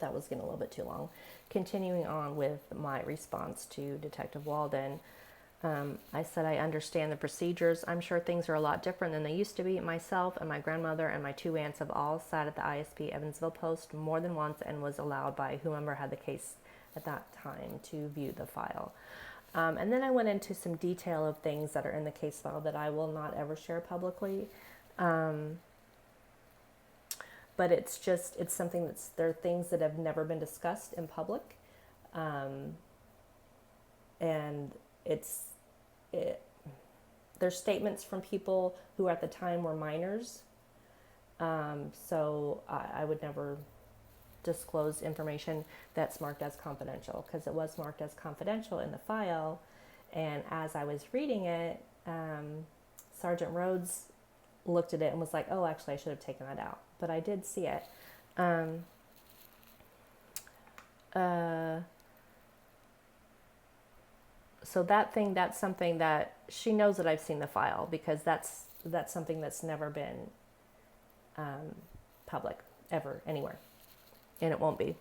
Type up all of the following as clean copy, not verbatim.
that was getting a little bit too long. Continuing on with my response to Detective Walden, I said, I understand the procedures. I'm sure things are a lot different than they used to be. Myself and my grandmother and my 2 aunts have all sat at the ISP Evansville Post more than once and was allowed by whomever had the case at that time to view the file. And then I went into some detail of things that are in the case file that I will not ever share publicly. But it's something there are things that have never been discussed in public. And there's statements from people who at the time were minors. So I would never disclose information that's marked as confidential, because it was marked as confidential in the file. And as I was reading it, Sergeant Rhodes looked at it and was like, oh, actually I should have taken that out. But I did see it. So that's something that she knows that I've seen the file, because that's something that's never been public ever anywhere, and it won't be.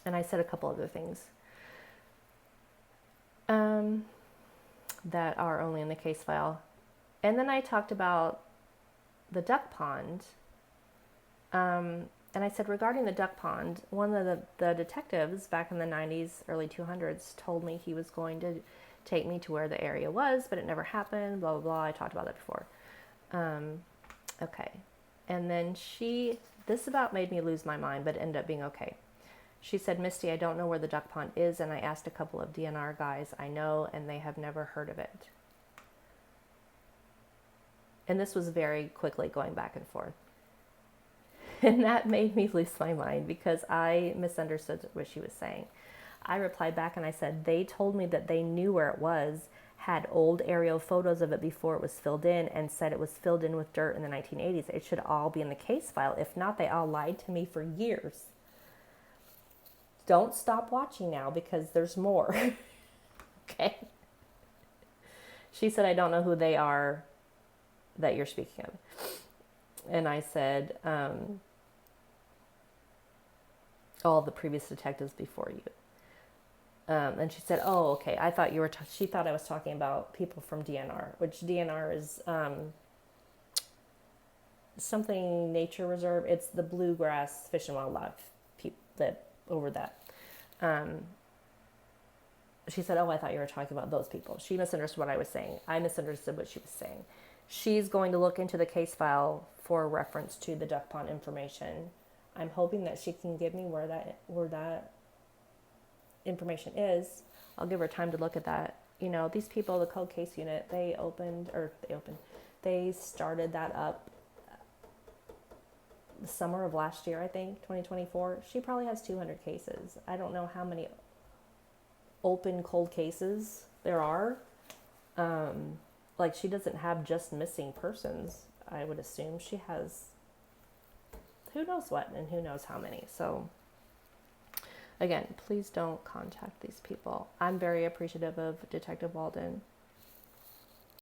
And I said a couple other things that are only in the case file, and then I talked about the duck pond. And I said, regarding the duck pond, one of the detectives back in the 90s, early 200s, told me he was going to take me to where the area was, but it never happened, blah, blah, blah. I talked about that before. Okay. And then this about made me lose my mind, but it ended up being okay. She said, Misty, I don't know where the duck pond is, and I asked a couple of DNR guys I know, and they have never heard of it. And this was very quickly going back and forth. And that made me lose my mind, because I misunderstood what she was saying. I replied back and I said, they told me that they knew where it was, had old aerial photos of it before it was filled in, and said it was filled in with dirt in the 1980s. It should all be in the case file. If not, they all lied to me for years. Don't stop watching now, because there's more. Okay. She said, I don't know who they are that you're speaking of. And I said, all the previous detectives before you. And she said, oh, okay. I thought she thought I was talking about people from DNR, which DNR is something nature reserve. It's the Bluegrass Fish and Wildlife people that over that. She said, oh, I thought you were talking about those people. She misunderstood what I was saying. I misunderstood what she was saying. She's going to look into the case file for reference to the duck pond information. I'm hoping that she can give me where that information is. I'll give her time to look at that. You know, these people, the cold case unit, they started that up the summer of last year, I think, 2024. She probably has 200 cases. I don't know how many open cold cases there are. Like, she doesn't have just missing persons. I would assume she has who knows what and who knows how many. So again, please don't contact these people. I'm very appreciative of Detective Walden.